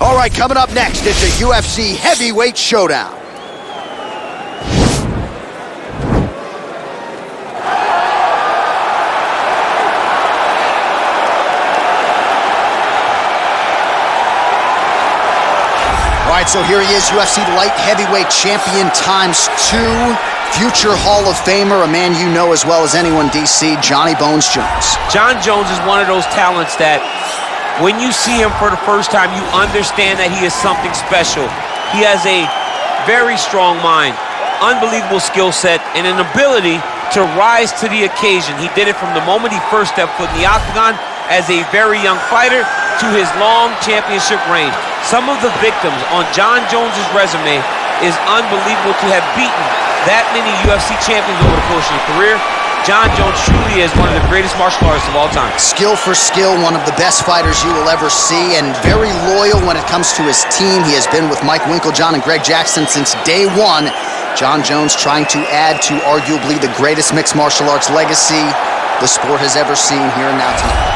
All right, coming up next, it's a UFC heavyweight showdown. All right, so here he is, UFC light heavyweight champion ×2, future Hall of Famer, a man you know as well as anyone, DC, Johnny Bones Jones. John Jones is one of those talents that when you see him for the first time, you understand that he is something special. He has a very strong mind, unbelievable skill set, and an ability to rise to the occasion. He did it from the moment he first stepped foot in the octagon as a very young fighter to his long championship reign. Some of the victims on John Jones's resume is unbelievable to have beaten that many UFC champions over the course of your career. John Jones truly is one of the greatest martial artists of all time. Skill for skill, one of the best fighters you will ever see, and very loyal when it comes to his team. He has been with Mike Winkeljohn and Greg Jackson since day one. John Jones trying to add to arguably the greatest mixed martial arts legacy the sport has ever seen here and now tonight.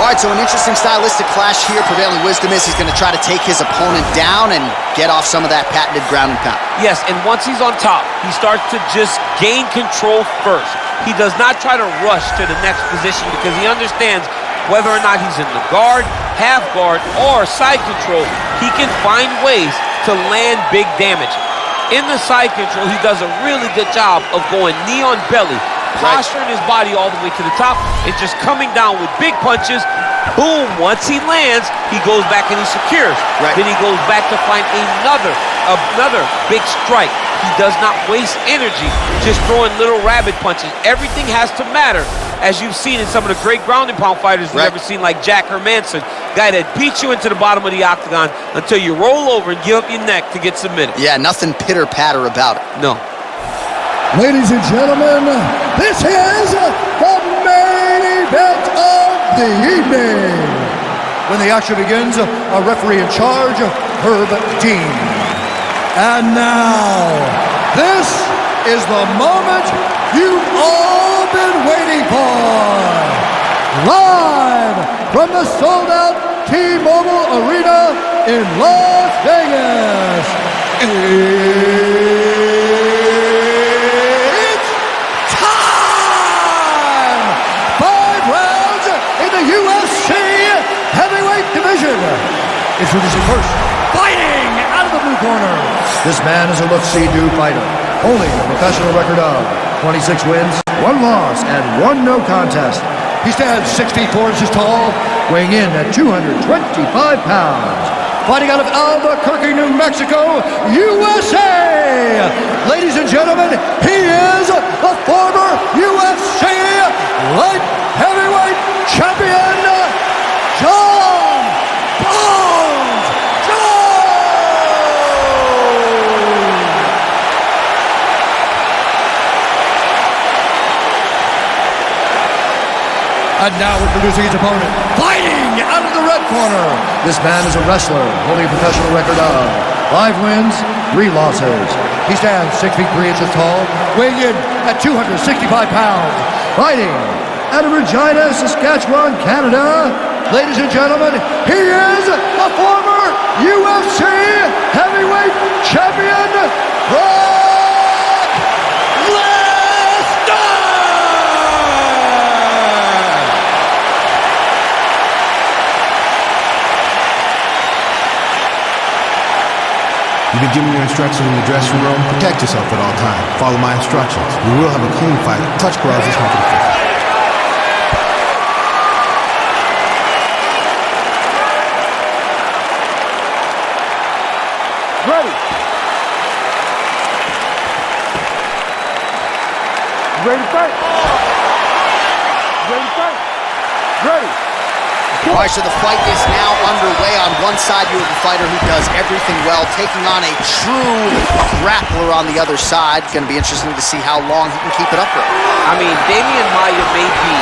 All right, so an interesting stylistic clash here. Prevailing wisdom is he's going to try to take his opponent down and get off some of that patented ground and pound. Yes, and once he's on top, he starts to just gain control first. He does not try to rush to the next position because he understands whether or not he's in the guard, half guard, or side control, he can find ways to land big damage. In the side control, he does a really good job of going knee on belly, posturing his body all the way to the top and just coming down with big punches. Boom, once he lands, he goes back and he secures. Then he goes back to find another big strike. He does not waste energy just throwing little rabbit punches. Everything has to matter, as you've seen in some of the great ground and pound fighters we've ever seen, like Jack Hermanson, guy that beats you into the bottom of the octagon until you roll over and give up your neck to get submitted. Yeah, nothing pitter-patter about it. No. Ladies and gentlemen, this is the main event of the evening. When the action begins, a referee in charge, Herb Dean. And now, this is the moment you've all been waiting for. Live from the sold-out T-Mobile Arena in Las Vegas. It's time! 5 rounds in the UFC heavyweight division. Introducing first, fighting out of the blue corner. This man is a look-see-do fighter, holding a professional record of 26 wins, 1 loss, and 1 no contest. He stands 6 feet 4 inches tall, weighing in at 225 pounds. Fighting out of Albuquerque, New Mexico, USA. Ladies and gentlemen, he is the former UFC light heavyweight champion, John Bones Jones. And now introducing his opponent, fighting out of the red corner. This man is a wrestler, holding a professional record of 5 wins, 3 losses. He stands 6 feet 3 inches tall, weighing in at 265 pounds. Fighting out of Regina, Saskatchewan, Canada. Ladies and gentlemen, he is a former UFC heavyweight champion, Brock Lesnar! You've been given your instructions in the dressing room. Protect yourself at all times. Follow my instructions. We will have a clean fight. Touch gloves this one for the finish. Ready. Ready to fight. Ready to fight. Ready. All right, so the fight is now underway. On one side, you have a fighter who does everything well, taking on a true grappler on the other side. It's going to be interesting to see how long he can keep it up with. I mean, Damian Maia may be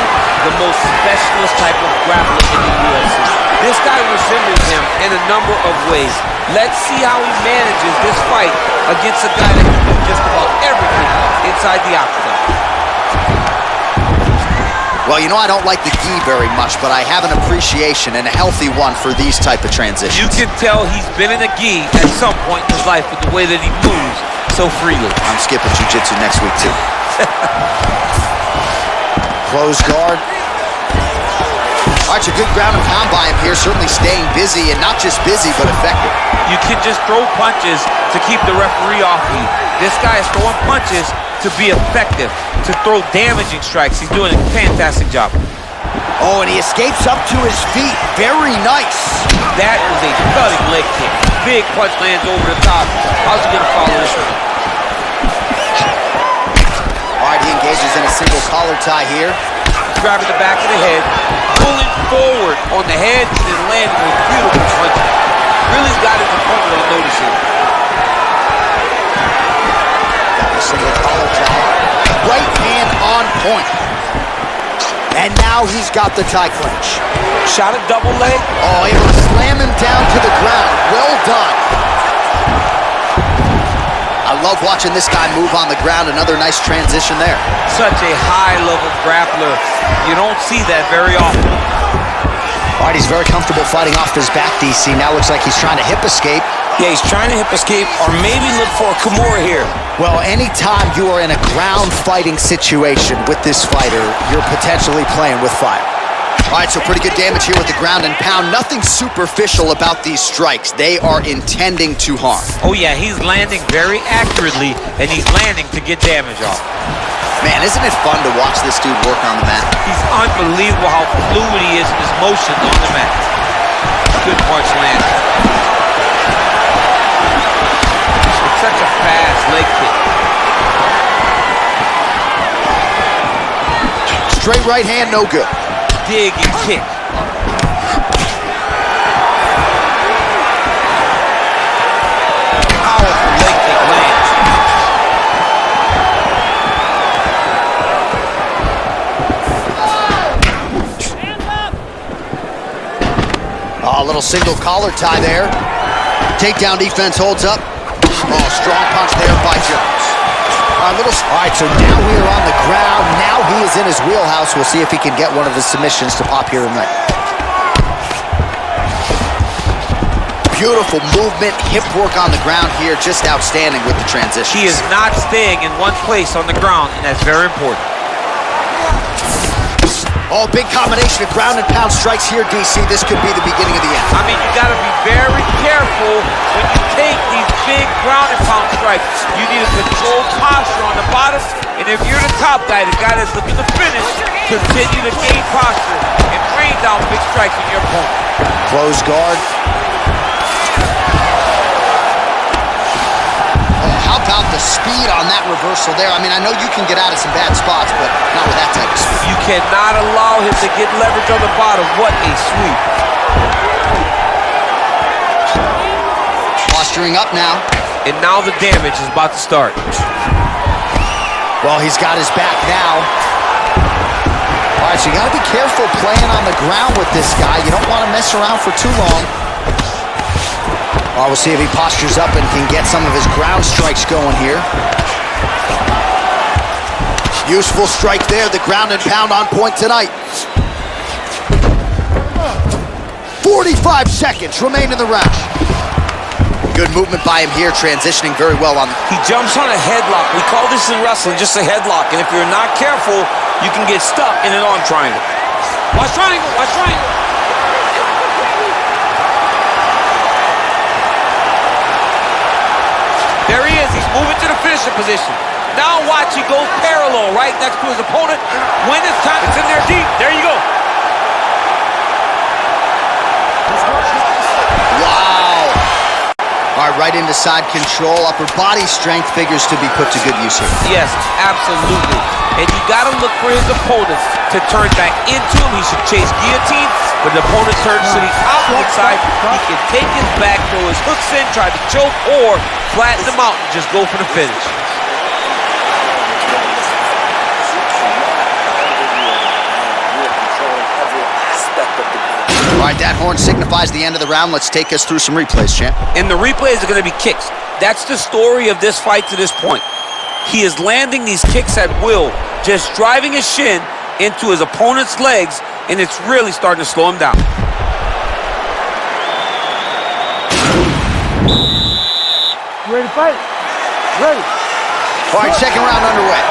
the most specialist type of grappler in the UFC. This guy resembles him in a number of ways. Let's see how he manages this fight against a guy that can do just about everything inside the octagon. Well, you know I don't like the gi very much, but I have an appreciation and a healthy one for these type of transitions. You can tell he's been in a gi at some point in his life with the way that he moves so freely. I'm skipping jiu-jitsu next week, too. Close guard. All right, a good ground and pound by him here, certainly staying busy, and not just busy, but effective. You can just throw punches to keep the referee off you. This guy is throwing punches to be effective, to throw damaging strikes. He's doing a fantastic job. Oh, and he escapes up to his feet. Very nice. That was a thudding leg kick. Big punch lands over the top. How's he going to follow this one? All right, he engages in a single collar tie here. Grabbing the back of the head, pulling forward on the head, and then landing with beautiful punches. Really got his opponent on notice here. Got a single collar tie. Right hand on point. And now he's got the tie clinch. Shot a double leg. Oh, able to slam him down to the ground. Well done. I love watching this guy move on the ground. Another nice transition there. Such a high-level grappler. You don't see that very often. All right, he's very comfortable fighting off his back, DC. Now looks like he's trying to hip escape. Yeah, he's trying to hip escape or maybe look for a Kimura here. Well, anytime you are in a ground fighting situation with this fighter, you're potentially playing with fire. All right, so pretty good damage here with the ground and pound. Nothing superficial about these strikes. They are intending to harm. Oh, yeah, he's landing very accurately, and he's landing to get damage off. Man, isn't it fun to watch this dude work on the mat? He's unbelievable how fluid he is in his motion on the mat. Good punch land. It's such a fast leg kick. Straight right hand, no good. Dig and kick. Powerful leg kick lands. Oh, a little single collar tie there. Takedown defense holds up. Oh, strong punch there by Jones. All right, so now we are on the ground. Now he is in his wheelhouse. We'll see if he can get one of his submissions to pop here tonight. Beautiful movement, hip work on the ground here. Just outstanding with the transition. He is not staying in one place on the ground, and that's very important. Oh, big combination of ground and pound strikes here, DC. This could be the beginning of the end. I mean, you got to be very careful when you take these big ground and pound strikes. You need a controlled posture on the bottom, and if you're the top guy, the guy that's looking to finish, continue to gain posture and rain down big strikes on your opponent. Close guard. How about the speed on that reversal there? I mean, I know you can get out of some bad spots, but not with that type of speed. You cannot allow him to get leverage on the bottom. What a sweep. Posturing up now. And now the damage is about to start. Well, he's got his back now. All right, so you got to be careful playing on the ground with this guy. You don't want to mess around for too long. We'll see if he postures up and can get some of his ground strikes going here. Useful strike there, the ground and pound on point tonight. 45 seconds remain in the round. Good movement by him here, transitioning very well on. He jumps on a headlock. We call this in wrestling just a headlock, and if you're not careful, you can get stuck in an arm triangle. Watch triangle, watch triangle. There he is, he's moving to the finishing position. Now watch, he goes parallel right next to his opponent. When it's time, it's in there deep. There you go. Wow. All right, right into side control. Upper body strength figures to be put to good use here. Yes, absolutely. And you got to look for his opponent to turn back into him. He should chase guillotine, but the opponent turns to the opposite side. He can take his back, throw his hooks in, try to choke, or flatten him out and just go for the finish. All right, that horn signifies the end of the round. Let's take us through some replays, champ. And the replays are going to be kicks. That's the story of this fight to this point. He is landing these kicks at will, just driving his shin into his opponent's legs, and it's really starting to slow him down. You ready to fight? Ready. All right, second round underway.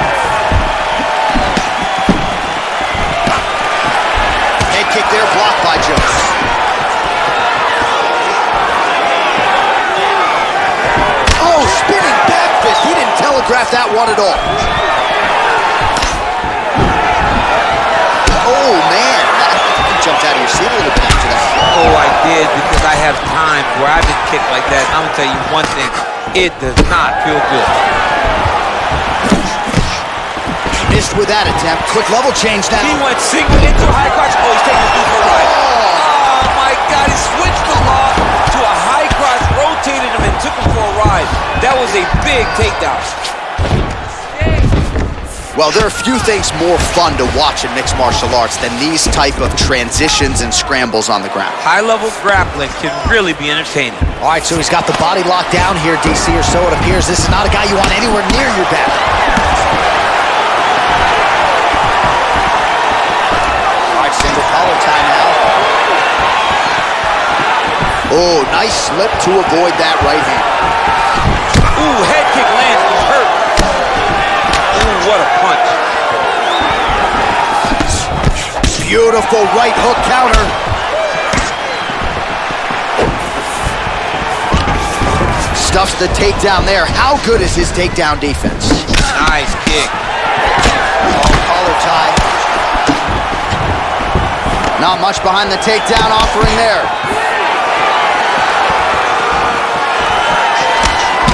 Head kick there, blocked by Jones. Oh, spinning back fist. He didn't telegraph that one at all. Oh, man. You jumped out of your seat a little bit after that. Oh, I did, because I have times where I've been kicked like that. I'm going to tell you one thing. It does not feel good. Missed with that attempt. Quick level change now. He went single into a high crotch. Oh, he's taking his dude for a ride. Oh, my God. He switched the lock to a high crotch, rotated him, and took him for a ride. That was a big takedown. Well, there are few things more fun to watch in mixed martial arts than these type of transitions and scrambles on the ground. High-level grappling can really be entertaining. All right, so he's got the body locked down here, DC, or so it appears. This is not a guy you want anywhere near your back. All right, single collar tie now. Oh, nice slip to avoid that right hand. Ooh, head kick lands. He's hurt. Ooh, what a punch. Beautiful right hook counter. Stuffs the takedown there. How good is his takedown defense? Nice kick. Oh, collar tie. Not much behind the takedown offering there.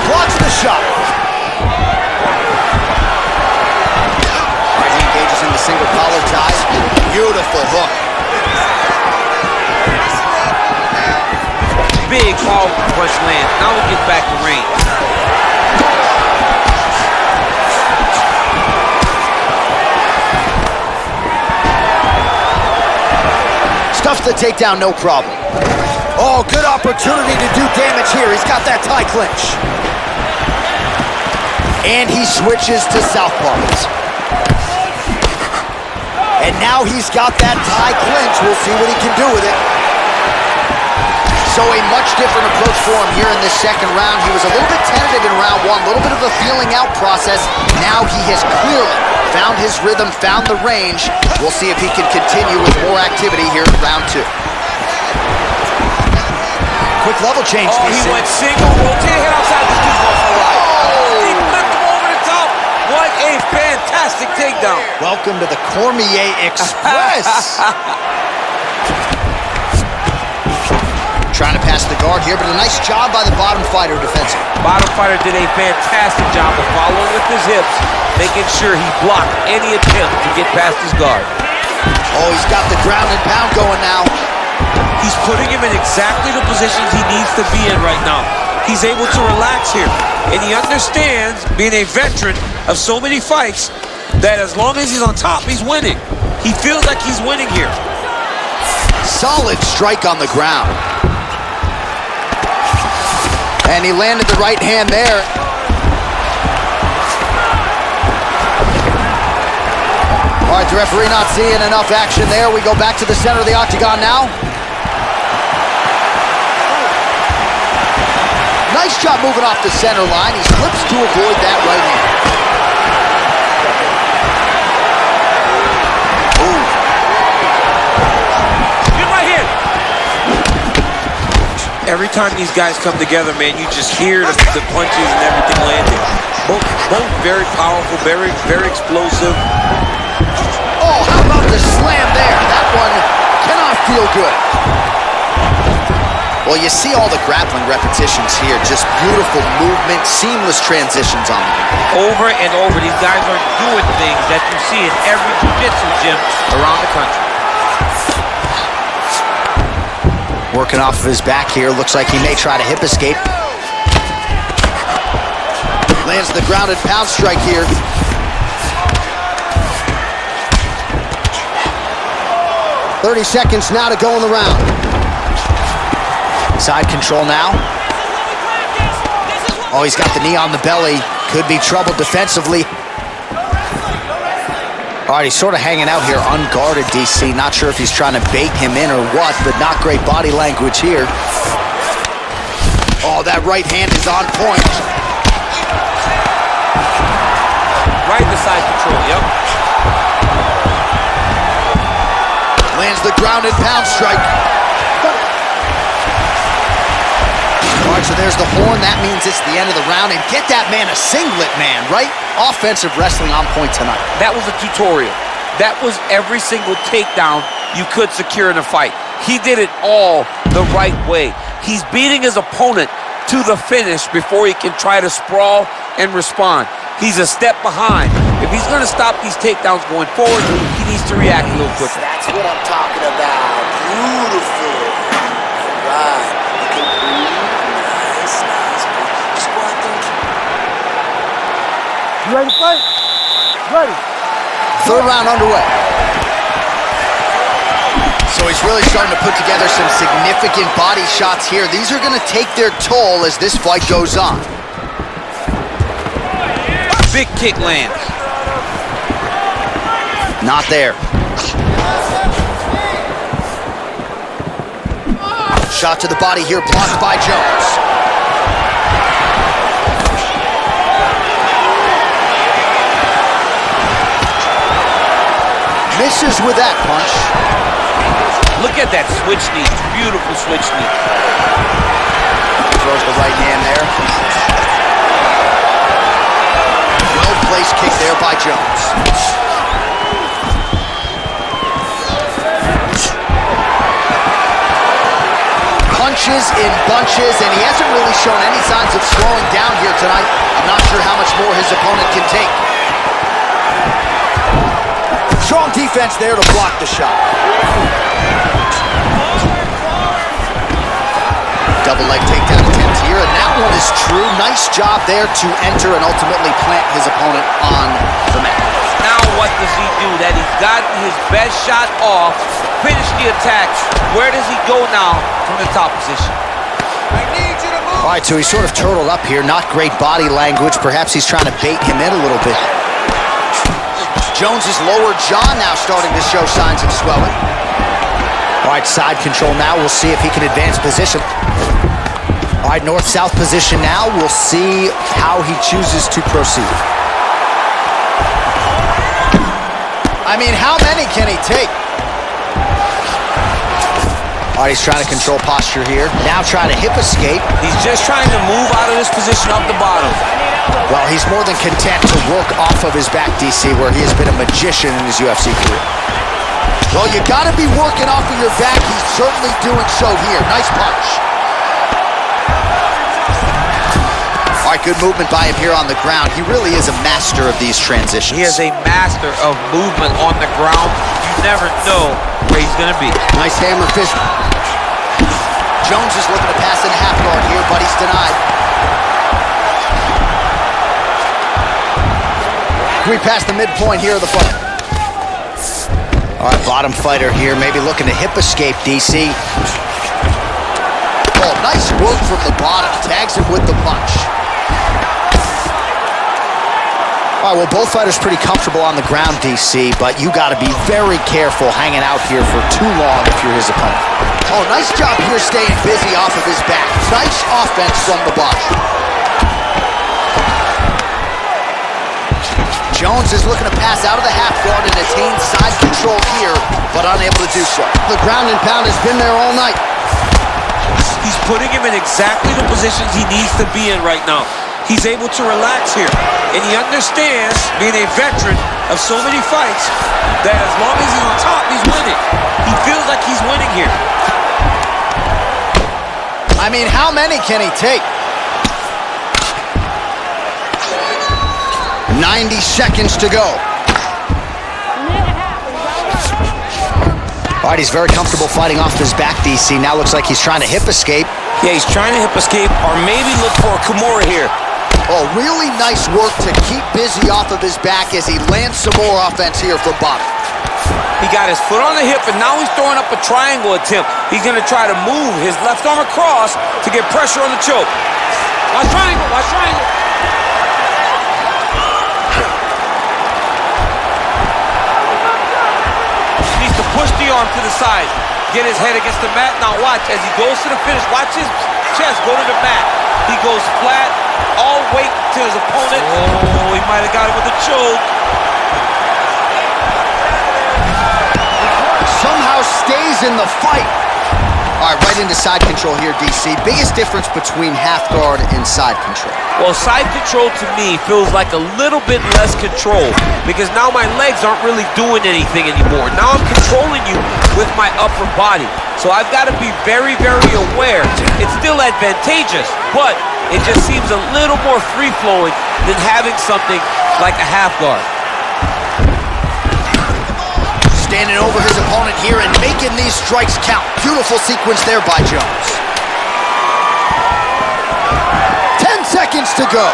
Blocks the shot. As he engages in the single collar tie. Beautiful hook. Big powerful punch lands. Now we'll get back to range. Stuffs the takedown, no problem. Oh, good opportunity to do damage here. He's got that tie clinch. And he switches to southpaws. And now he's got that tie clinch. We'll see what he can do with it. So a much different approach for him here in this second round. He was a little bit tentative in round one, a little bit of a feeling out process. Now he has clearly found his rhythm, found the range. We'll see if he can continue with more activity here in round two. Quick level change. Oh, he went single, rotated head outside. This dude's going for a ride. He flipped him over the top. What a fantastic takedown. Welcome to the Cormier Express. Trying to pass the guard here, but a nice job by the bottom fighter defensively. Bottom fighter did a fantastic job of following with his hips, making sure he blocked any attempt to get past his guard. Oh, he's got the ground and pound going now. He's putting him in exactly the positions he needs to be in right now. He's able to relax here, and he understands, being a veteran of so many fights, that as long as he's on top, he's winning. He feels like he's winning here. Solid strike on the ground. And he landed the right hand there. All right, the referee not seeing enough action there. We go back to the center of the octagon now. Nice job moving off the center line. He slips to avoid that right hand. Ooh. Get right here. Every time these guys come together, man, you just hear the punches and everything landing. Both very powerful, very, very explosive. Oh, how about the slam there? That one cannot feel good. Well, you see all the grappling repetitions here. Just beautiful movement, seamless transitions on the ground. Over and over, these guys are doing things that you see in every jiu-jitsu gym around the country. Working off of his back here. Looks like he may try to hip escape. Lands the grounded pound strike here. "30 seconds now to go in the round. Side control now. Oh, he's got the knee on the belly. Could be trouble defensively. All right, he's sort of hanging out here unguarded, DC. Not sure if he's trying to bait him in or what, but not great body language here. Oh, that right hand is on point. Right beside control, yep. Lands the ground and pound strike. All right, so there's the horn. That means it's the end of the round. And get that man a singlet, man, right? Offensive wrestling on point tonight. That was a tutorial. That was every single takedown you could secure in a fight. He did it all the right way. He's beating his opponent to the finish before he can try to sprawl and respond. He's a step behind. If he's going to stop these takedowns going forward, he needs to react a little quicker. That's what I'm talking about. Beautiful. All right. Okay. Nice. Just go out there. You ready to fight? Ready. Third round underway. So he's really starting to put together some significant body shots here. These are going to take their toll as this fight goes on. Big kick lands. Not there. Shot to the body here, blocked by Jones. Misses with that punch. Look at that switch knee. Beautiful switch knee. Throws the right hand there. Well-placed kick there by Jones. Punches in bunches, and he hasn't really shown any signs of slowing down here tonight. I'm not sure how much more his opponent can take. Strong defense there to block the shot. Double leg takedown attempt here, and that one is true. Nice job there to enter and ultimately plant his opponent on the mat. Now what does he do? That he's gotten his best shot off, finish the attack. Where does he go now from the top position? I need you to move. All right, so he's sort of turtled up here. Not great body language. Perhaps he's trying to bait him in a little bit. Jones's lower jaw now starting to show signs of swelling. All right, side control now. We'll see if he can advance position. All right, north-south position now. We'll see how he chooses to proceed. I mean, how many can he take? All right, he's trying to control posture here. Now trying to hip escape. He's just trying to move out of this position up the bottom. Well, he's more than content to work off of his back, DC, where he has been a magician in his UFC career. Well, you got to be working off of your back. He's certainly doing so here. Nice punch. All right, good movement by him here on the ground. He really is a master of these transitions. He is a master of movement on the ground. You never know where he's going to be. Nice hammer fist. Jones is looking to pass in a half guard here, but he's denied. We passed the midpoint here of the fight. All right, bottom fighter here, maybe looking to hip escape, DC. Oh, nice work from the bottom. Tags him with the punch. All right, well, both fighters pretty comfortable on the ground, DC, but you got to be very careful hanging out here for too long if you're his opponent. Oh, nice job here staying busy off of his back. Nice offense from the bottom. Jones is looking to pass out of the half guard and attain side control here, but unable to do so. The ground and pound has been there all night. He's putting him in exactly the positions he needs to be in right now. He's able to relax here, and he understands, being a veteran of so many fights, that as long as he's on top, he's winning. He feels like he's winning here. I mean, how many can he take? 90 seconds to go. All right, he's very comfortable fighting off his back, DC. Now looks like he's trying to hip escape. Yeah, he's trying to hip escape or maybe look for a Kimura here. Oh, really nice work to keep busy off of his back as he lands some more offense here from bottom. He got his foot on the hip, and now he's throwing up a triangle attempt. He's going to try to move his left arm across to get pressure on the choke. Watch triangle, watch triangle. knee arm to the side. Get his head against the mat. Now watch as he goes to the finish. Watch his chest go to the mat. He goes flat, all weight to his opponent. Oh, he might have got him with a choke. Somehow stays in the fight. All right, right into side control here, DC. Biggest difference between half guard and side control? Well, side control to me feels like a little bit less control because now my legs aren't really doing anything anymore. Now I'm controlling you with my upper body. So I've got to be very, very aware. It's still advantageous, but it just seems a little more free-flowing than having something like a half guard. Standing over his opponent here and making these strikes count. Beautiful sequence there by Jones. 10 seconds to go.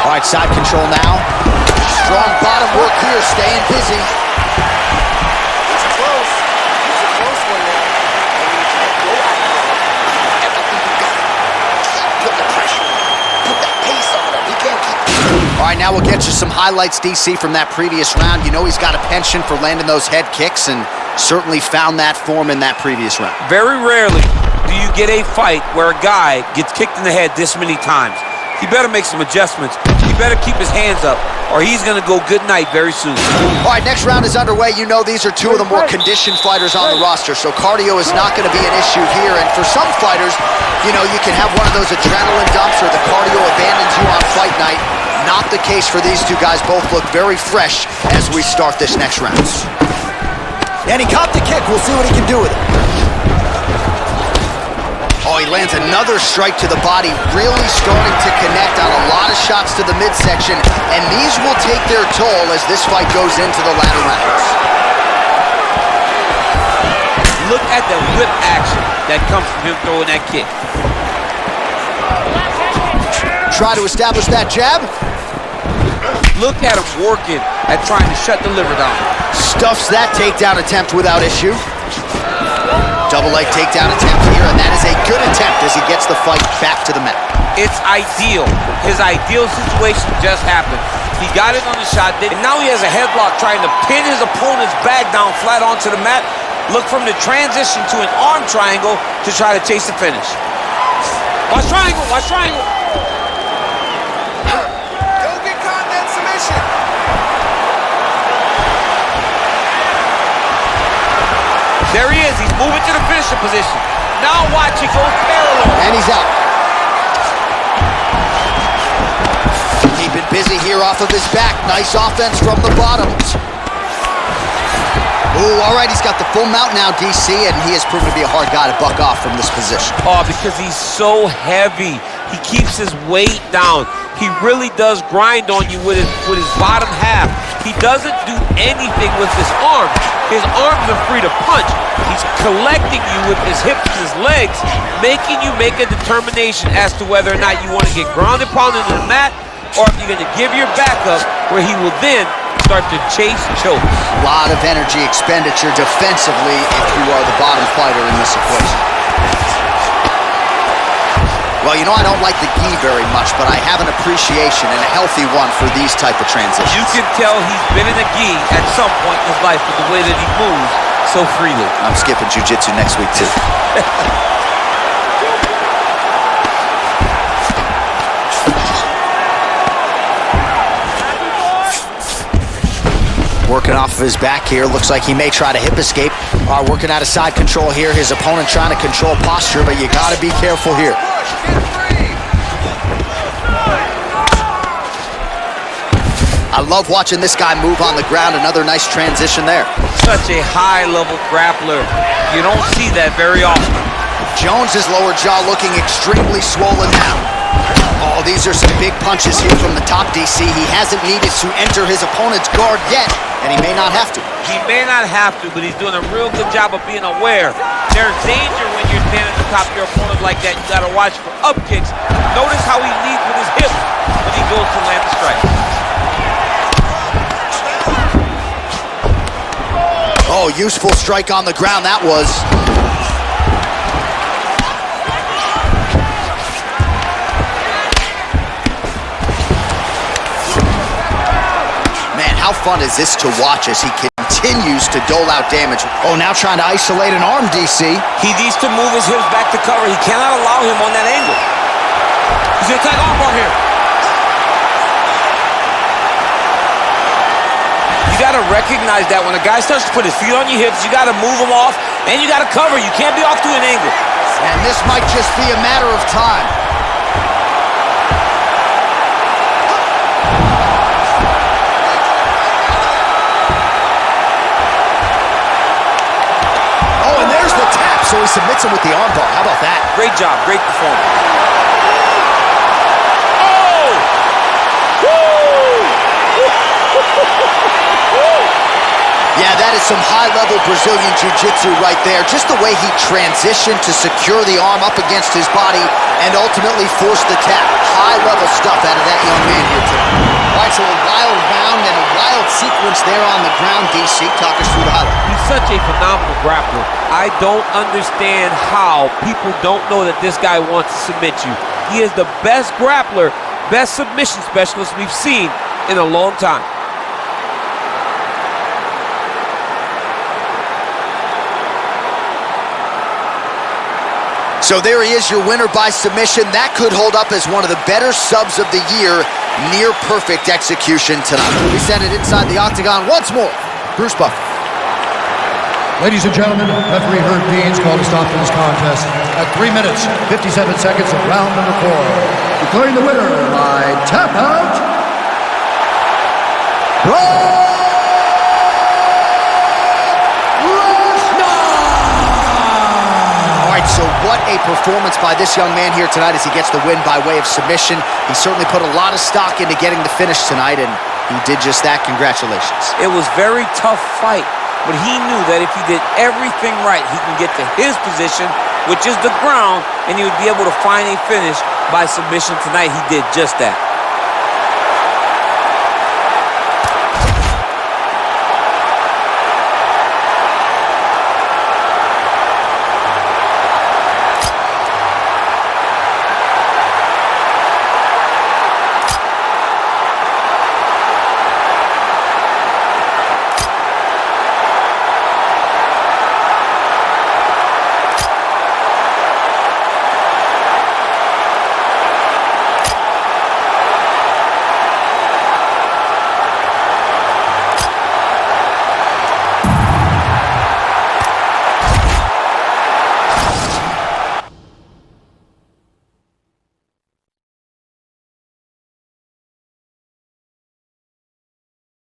All right, side control now. Strong bottom work here, staying busy. It's close. It's a close one now. And when you can't go out there, everything you got to put the pressure on. Put that pace on him. He can't keep. All right, now we'll get you some highlights, DC, from that previous round. You know he's got a penchant for landing those head kicks and certainly found that form in that previous round. Very rarely do you get a fight where a guy gets kicked in the head this many times. He better make some adjustments. He better keep his hands up or he's going to go good night very soon. All right, next round is underway. You know these are two of the more conditioned fighters on the roster, so cardio is not going to be an issue here. And for some fighters, you know, you can have one of those adrenaline dumps or the cardio abandons you on fight night. Not the case for these two guys. Both look very fresh as we start this next round. And he caught the kick. We'll see what he can do with it. Oh, he lands another strike to the body, really starting to connect on a lot of shots to the midsection, and these will take their toll as this fight goes into the latter rounds. Look at the whip action that comes from him throwing that kick. Try to establish that jab. Look at him working at trying to shut the liver down. Stuffs that takedown attempt without issue. Double leg takedown attempt here, and that is a good attempt as he gets the fight back to the mat. It's ideal. His ideal situation just happened. He got it on the shot, And now he has a headlock trying to pin his opponent's back down flat onto the mat. Look from the transition to an arm triangle to try to chase the finish. Watch triangle, watch triangle. Don't get caught in that submission. there he is. He's moving to the finishing position. Now watch, he goes parallel. And he's out. Keeping busy here off of his back. Nice offense from the bottoms. Ooh, all right, he's got the full mount now, DC, and he has proven to be a hard guy to buck off from this position. Oh, because he's so heavy. He keeps his weight down. He really does grind on you with his bottom half. He doesn't do anything with his arms. His arms are free to punch. He's collecting you with his hips and his legs, making you make a determination as to whether or not you want to get grounded, pounded to the mat, or if you're going to give your back up, where he will then start to chase chokes. A lot of energy expenditure defensively if you are the bottom fighter in this equation. Well, you know, I don't like the gi very much, but I have an appreciation and a healthy one for these type of transitions. You can tell he's been in a gi at some point in his life with the way that he moves so freely. I'm skipping jiu-jitsu next week, too. Working off of his back here. Looks like he may try to hip escape. Working out of side control here. His opponent trying to control posture, but you got to be careful here. I love watching this guy move on the ground. Another nice transition there. Such a high-level grappler. You don't see that very often. Jones's lower jaw looking extremely swollen now. Oh, these are some big punches here from the top, DC. He hasn't needed to enter his opponent's guard yet, and he may not have to. He may not have to, but he's doing a real good job of being aware. There's danger when you're standing at the top of your opponent like that. You gotta watch for up kicks. Notice how he leads with his hips when he goes to land the strike. Oh, useful strike on the ground that was. Man, how fun is this to watch as he continues continues to dole out damage. Oh, now trying to isolate an arm, DC. He needs to move his hips back to cover. He cannot allow him on that angle. He's going to attack armbar here. You got to recognize that when a guy starts to put his feet on your hips, you got to move him off, and you got to cover. You can't be off to an angle. And this might just be a matter of time. Oh, and there's the tap, so he submits him with the armbar. How about that? Great job, great performance. Yeah, that is some high-level Brazilian Jiu-Jitsu right there. Just the way he transitioned to secure the arm up against his body and ultimately force the tap. High-level stuff out of that young man here tonight. All right, so a wild round and a wild sequence there on the ground. DC, talk us through the highlight. He's such a phenomenal grappler. I don't understand how people don't know that this guy wants to submit you. He is the best grappler, best submission specialist we've seen in a long time. So there he is, your winner by submission. That could hold up as one of the better subs of the year. Near perfect execution tonight. We send it inside the octagon once more. Bruce Buffer. Ladies and gentlemen, referee Herb Deans called a stop to this contest at 3 minutes, 57 seconds of round number 4. Declaring the winner by tap out, Lesnar! All right, so what a performance by this young man here tonight as he gets the win by way of submission. He certainly put a lot of stock into getting the finish tonight, and he did just that. Congratulations. It was a very tough fight, but he knew that if he did everything right, he can get to his position, which is the ground, and he would be able to find a finish by submission tonight. He did just that.